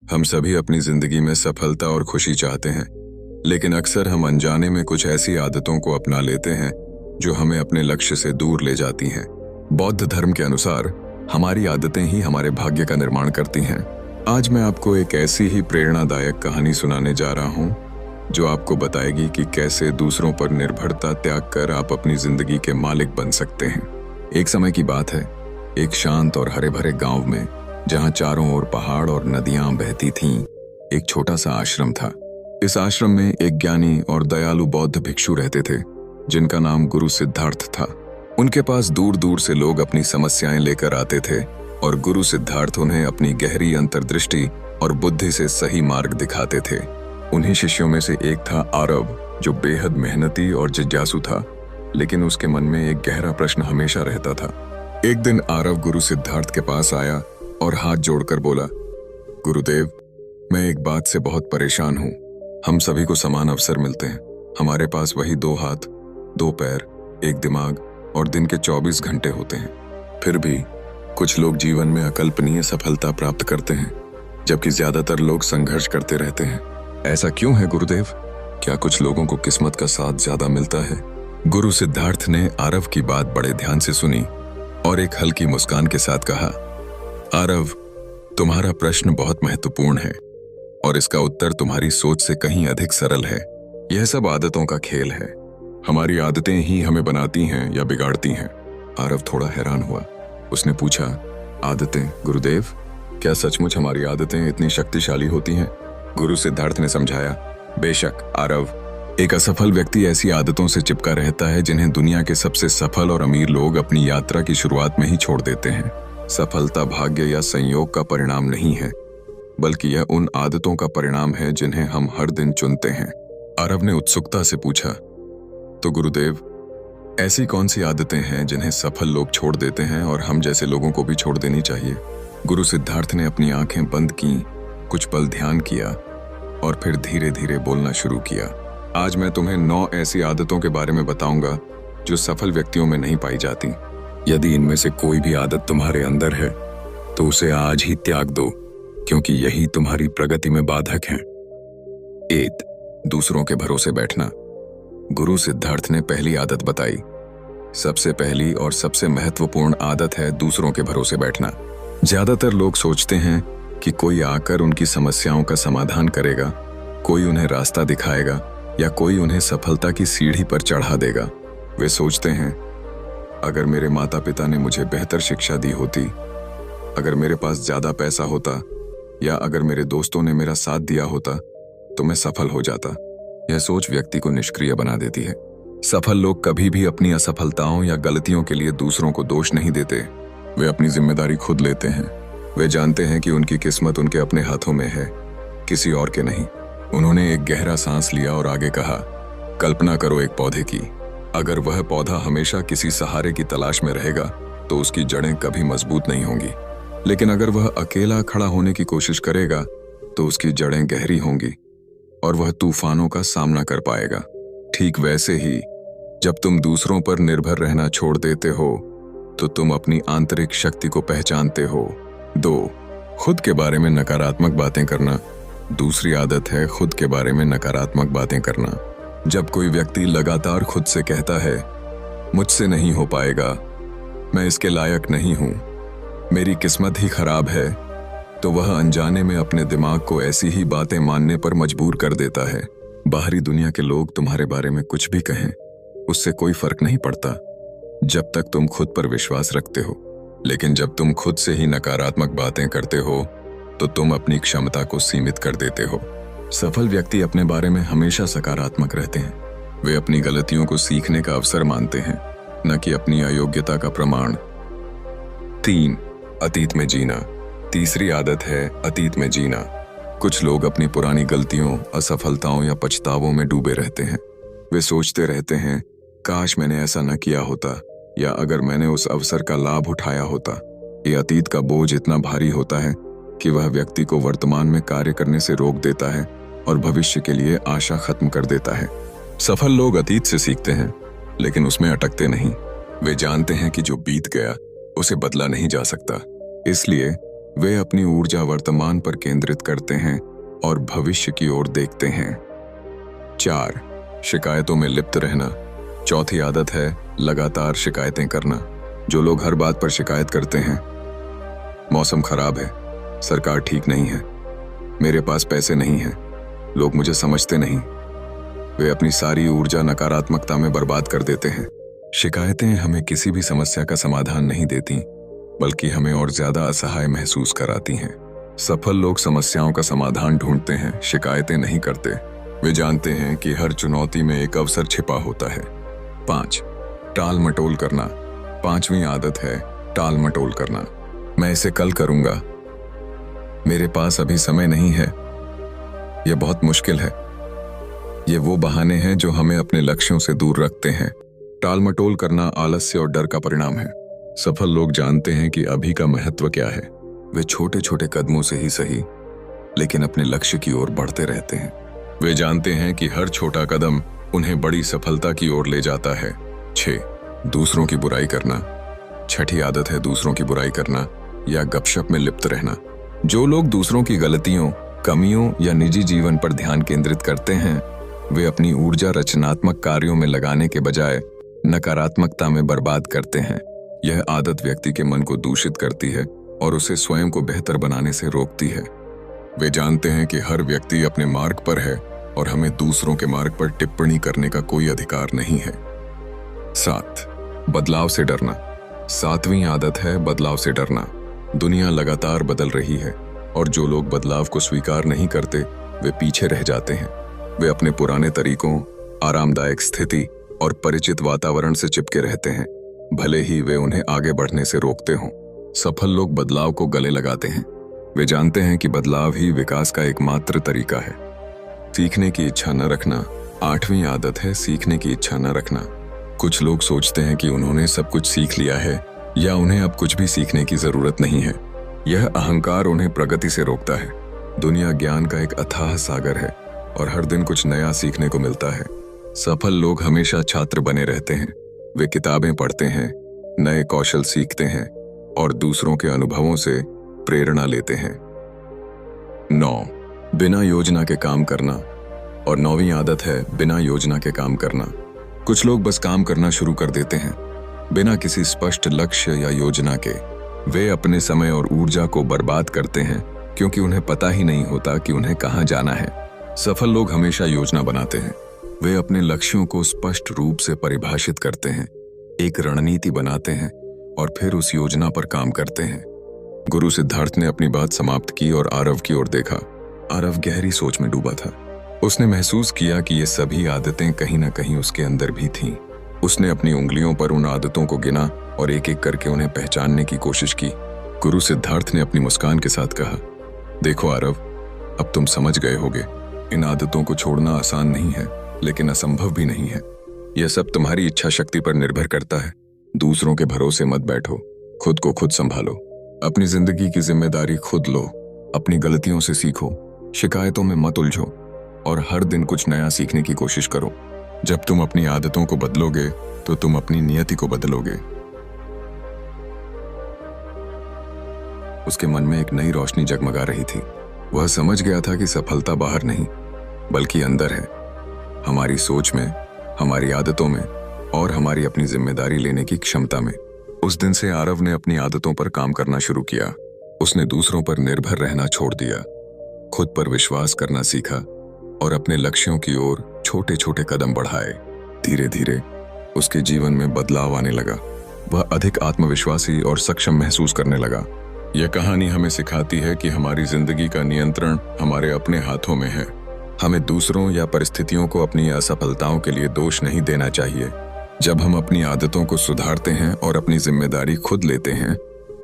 हम सभी अपनी जिंदगी में सफलता और खुशी चाहते हैं, लेकिन अक्सर हम अनजाने में कुछ ऐसी आदतों को अपना लेते हैं जो हमें अपने लक्ष्य से दूर ले जाती हैं। बौद्ध धर्म के अनुसार हमारी आदतें ही हमारे भाग्य का निर्माण करती हैं। आज मैं आपको एक ऐसी ही प्रेरणादायक कहानी सुनाने जा रहा हूं जो आपको बताएगी कि कैसे दूसरों पर निर्भरता त्याग कर आप अपनी जिंदगी के मालिक बन सकते हैं। एक समय की बात है, एक शांत और हरे भरे गांव में, जहां चारों ओर पहाड़ और नदियां बहती थीं, एक छोटा सा आश्रम था। इस आश्रम में एक ज्ञानी और दयालु बौद्ध भिक्षु रहते थे जिनका नाम गुरु सिद्धार्थ था। उनके पास दूर दूर से लोग अपनी समस्याएं लेकर आते थे और गुरु सिद्धार्थ उन्हें अपनी गहरी अंतर्दृष्टि और बुद्धि से सही मार्ग दिखाते थे। उन्हीं शिष्यों में से एक था आरव, जो बेहद मेहनती और जिज्ञासु था, लेकिन उसके मन में एक गहरा प्रश्न हमेशा रहता था। एक दिन आरव गुरु सिद्धार्थ के पास आया और हाथ जोड़कर बोला, गुरुदेव, मैं एक बात से बहुत परेशान हूँ। हम सभी को समान अवसर मिलते हैं, हमारे पास वही 2 हाथ, 2 पैर, एक दिमाग और दिन के 24 घंटे होते हैं। फिर भी कुछ लोग जीवन में अकल्पनीय सफलता प्राप्त करते हैं, जबकि ज्यादातर लोग संघर्ष करते रहते हैं। ऐसा क्यों है गुरुदेव? क्या कुछ लोगों को किस्मत का साथ ज्यादा मिलता है? गुरु सिद्धार्थ ने आरव की बात बड़े ध्यान से सुनी और एक हल्की मुस्कान के साथ कहा, आरव, तुम्हारा प्रश्न बहुत महत्वपूर्ण है और इसका उत्तर तुम्हारी सोच से कहीं अधिक सरल है। यह सब आदतों का खेल है। हमारी आदतें ही हमें बनाती हैं या बिगाड़ती हैं। आरव थोड़ा हैरान हुआ। उसने पूछा, आदतें गुरुदेव? क्या सचमुच हमारी आदतें इतनी शक्तिशाली होती हैं? गुरु सिद्धार्थ ने समझाया, बेशक आरव, एक असफल व्यक्ति ऐसी आदतों से चिपका रहता है जिन्हें दुनिया के सबसे सफल और अमीर लोग अपनी यात्रा की शुरुआत में ही छोड़ देते हैं। सफलता भाग्य या संयोग का परिणाम नहीं है, बल्कि यह उन आदतों का परिणाम है जिन्हें हम हर दिन चुनते हैं। आरव ने उत्सुकता से पूछा, तो गुरुदेव, ऐसी कौन सी आदतें हैं जिन्हें सफल लोग छोड़ देते हैं और हम जैसे लोगों को भी छोड़ देनी चाहिए? गुरु सिद्धार्थ ने अपनी आंखें बंद की, कुछ पल ध्यान किया और फिर धीरे धीरे बोलना शुरू किया। आज मैं तुम्हें 9 ऐसी आदतों के बारे में बताऊंगा जो सफल व्यक्तियों में नहीं पाई जाती। यदि इनमें से कोई भी आदत तुम्हारे अंदर है तो उसे आज ही त्याग दो, क्योंकि यही तुम्हारी प्रगति में बाधक है। 1. दूसरों के भरोसे बैठना। गुरु सिद्धार्थ ने पहली आदत बताई। सबसे पहली और सबसे महत्वपूर्ण आदत है दूसरों के भरोसे बैठना। ज्यादातर लोग सोचते हैं कि कोई आकर उनकी समस्याओं का समाधान करेगा, कोई उन्हें रास्ता दिखाएगा या कोई उन्हें सफलता की सीढ़ी पर चढ़ा देगा। वे सोचते हैं, अगर मेरे माता पिता ने मुझे बेहतर शिक्षा दी होती, अगर मेरे पास ज्यादा पैसा होता या अगर मेरे दोस्तों ने मेरा साथ दिया होता तो मैं सफल हो जाता। यह सोच व्यक्ति को निष्क्रिय बना देती है। सफल लोग कभी भी अपनी असफलताओं या गलतियों के लिए दूसरों को दोष नहीं देते। वे अपनी जिम्मेदारी खुद लेते हैं। वे जानते हैं कि उनकी किस्मत उनके अपने हाथों में है, किसी और के नहीं। उन्होंने एक गहरा सांस लिया और आगे कहा, कल्पना करो एक पौधे की। अगर वह पौधा हमेशा किसी सहारे की तलाश में रहेगा तो उसकी जड़ें कभी मजबूत नहीं होंगी, लेकिन अगर वह अकेला खड़ा होने की कोशिश करेगा तो उसकी जड़ें गहरी होंगी और वह तूफानों का सामना कर पाएगा। ठीक वैसे ही जब तुम दूसरों पर निर्भर रहना छोड़ देते हो तो तुम अपनी आंतरिक शक्ति को पहचानते हो। 2. खुद के बारे में नकारात्मक बातें करना। दूसरी आदत है खुद के बारे में नकारात्मक बातें करना। जब कोई व्यक्ति लगातार खुद से कहता है, मुझसे नहीं हो पाएगा, मैं इसके लायक नहीं हूं, मेरी किस्मत ही खराब है, तो वह अनजाने में अपने दिमाग को ऐसी ही बातें मानने पर मजबूर कर देता है। बाहरी दुनिया के लोग तुम्हारे बारे में कुछ भी कहें, उससे कोई फर्क नहीं पड़ता जब तक तुम खुद पर विश्वास रखते हो। लेकिन जब तुम खुद से ही नकारात्मक बातें करते हो तो तुम अपनी क्षमता को सीमित कर देते हो। सफल व्यक्ति अपने बारे में हमेशा सकारात्मक रहते हैं। वे अपनी गलतियों को सीखने का अवसर मानते हैं, न कि अपनी अयोग्यता का प्रमाण। 3. अतीत में जीना। तीसरी आदत है अतीत में जीना। कुछ लोग अपनी पुरानी गलतियों, असफलताओं या पछतावों में डूबे रहते हैं। वे सोचते रहते हैं, काश मैंने ऐसा न किया होता या अगर मैंने उस अवसर का लाभ उठाया होता। ये अतीत का बोझ इतना भारी होता है कि वह व्यक्ति को वर्तमान में कार्य करने से रोक देता है और भविष्य के लिए आशा खत्म कर देता है। सफल लोग अतीत से सीखते हैं, लेकिन उसमें अटकते नहीं। वे जानते हैं कि जो बीत गया उसे बदला नहीं जा सकता, इसलिए वे अपनी ऊर्जा वर्तमान पर केंद्रित करते हैं और भविष्य की ओर देखते हैं। 4. शिकायतों में लिप्त रहना। चौथी आदत है लगातार शिकायतें करना। जो लोग हर बात पर शिकायत करते हैं, मौसम खराब है, सरकार ठीक नहीं है, मेरे पास पैसे नहीं हैं, लोग मुझे समझते नहीं, वे अपनी सारी ऊर्जा नकारात्मकता में बर्बाद कर देते हैं। शिकायतें हमें किसी भी समस्या का समाधान नहीं देती, बल्कि हमें और ज्यादा असहाय महसूस कराती हैं। सफल लोग समस्याओं का समाधान ढूंढते हैं, शिकायतें नहीं करते। वे जानते हैं कि हर चुनौती में एक अवसर छिपा होता है। 5. टाल मटोल करना। 5वीं आदत है टाल मटोल करना। मैं इसे कल करूंगा, मेरे पास अभी समय नहीं है, यह बहुत मुश्किल है। ये वो बहाने हैं जो हमें अपने लक्ष्यों से दूर रखते हैं। टाल मटोल करना आलस्य और डर का परिणाम है। सफल लोग जानते हैं कि अभी का महत्व क्या है। वे छोटे छोटे कदमों से ही सही, लेकिन अपने लक्ष्य की ओर बढ़ते रहते हैं। वे जानते हैं कि हर छोटा कदम उन्हें बड़ी सफलता की ओर ले जाता है। 6. दूसरों की बुराई करना। 6ठी आदत है दूसरों की बुराई करना या गपशप में लिप्त रहना। जो लोग दूसरों की गलतियों, कमियों या निजी जीवन पर ध्यान केंद्रित करते हैं, वे अपनी ऊर्जा रचनात्मक कार्यों में लगाने के बजाय नकारात्मकता में बर्बाद करते हैं। यह आदत व्यक्ति के मन को दूषित करती है और उसे स्वयं को बेहतर बनाने से रोकती है। वे जानते हैं कि हर व्यक्ति अपने मार्ग पर है और हमें दूसरों के मार्ग पर टिप्पणी करने का कोई अधिकार नहीं है। 7. बदलाव से डरना। 7वीं आदत है बदलाव से डरना। दुनिया लगातार बदल रही है और जो लोग बदलाव को स्वीकार नहीं करते, वे पीछे रह जाते हैं। वे अपने पुराने तरीकों, आरामदायक स्थिति और परिचित वातावरण से चिपके रहते हैं, भले ही वे उन्हें आगे बढ़ने से रोकते हों। सफल लोग बदलाव को गले लगाते हैं। वे जानते हैं कि बदलाव ही विकास का एकमात्र तरीका है। सीखने की इच्छा न रखना। 8वीं आदत है सीखने की इच्छा न रखना। कुछ लोग सोचते हैं कि उन्होंने सब कुछ सीख लिया है या उन्हें अब कुछ भी सीखने की जरूरत नहीं है। यह अहंकार उन्हें प्रगति से रोकता है। दुनिया ज्ञान का एक अथाह सागर है और हर दिन कुछ नया सीखने को मिलता है। सफल लोग हमेशा छात्र बने रहते हैं। वे किताबें पढ़ते हैं, नए कौशल सीखते हैं और दूसरों के अनुभवों से प्रेरणा लेते हैं। 9. बिना योजना के काम करना। और 9वीं आदत है बिना योजना के काम करना। कुछ लोग बस काम करना शुरू कर देते हैं बिना किसी स्पष्ट लक्ष्य या योजना के। वे अपने समय और ऊर्जा को बर्बाद करते हैं क्योंकि उन्हें पता ही नहीं होता कि उन्हें कहां जाना है। सफल लोग हमेशा योजना बनाते हैं। वे अपने लक्ष्यों को स्पष्ट रूप से परिभाषित करते हैं, एक रणनीति बनाते हैं और फिर उस योजना पर काम करते हैं। गुरु सिद्धार्थ ने अपनी बात समाप्त की और आरव की ओर देखा। आरव गहरी सोच में डूबा था। उसने महसूस किया कि ये सभी आदतें कहीं न कहीं उसके अंदर भी थीं। उसने अपनी उंगलियों पर उन आदतों को गिना और एक एक करके उन्हें पहचानने की कोशिश की। गुरु सिद्धार्थ ने अपनी मुस्कान के साथ कहा, देखो आरव, अब तुम समझ गए होगे, इन आदतों को छोड़ना आसान नहीं है, लेकिन असंभव भी नहीं है। यह सब तुम्हारी इच्छा शक्ति पर निर्भर करता है। दूसरों के भरोसे मत बैठो, खुद को खुद संभालो, अपनी जिंदगी की जिम्मेदारी खुद लो, अपनी गलतियों से सीखो, शिकायतों में मत उलझो और हर दिन कुछ नया सीखने की कोशिश करो। जब तुम अपनी आदतों को बदलोगे तो तुम अपनी नियति को बदलोगे। उसके मन में एक नई रोशनी जगमगा रही थी। वह समझ गया था कि सफलता बाहर नहीं बल्कि अंदर है, हमारी सोच में, हमारी आदतों में और हमारी अपनी जिम्मेदारी लेने की क्षमता में। उस दिन से आरव ने अपनी आदतों पर काम करना शुरू किया। उसने दूसरों पर निर्भर रहना छोड़ दिया, खुद पर विश्वास करना सीखा और अपने लक्ष्यों की ओर छोटे छोटे कदम बढ़ाए। धीरे धीरे उसके जीवन में बदलाव आने लगा। वह अधिक आत्मविश्वासी और सक्षम महसूस करने लगा। यह कहानी हमें सिखाती है कि हमारी जिंदगी का नियंत्रण हमारे अपने हाथों में है। हमें दूसरों या परिस्थितियों को अपनी असफलताओं के लिए दोष नहीं देना चाहिए। जब हम अपनी आदतों को सुधारते हैं और अपनी जिम्मेदारी खुद लेते हैं,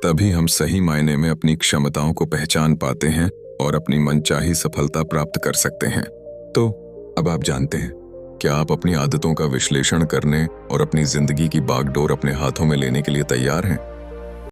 तभी हम सही मायने में अपनी क्षमताओं को पहचान पाते हैं और अपनी मनचाही सफलता प्राप्त कर सकते हैं। तो अब आप जानते हैं, क्या आप अपनी आदतों का विश्लेषण करने और अपनी जिंदगी की बागडोर अपने हाथों में लेने के लिए तैयार हैं?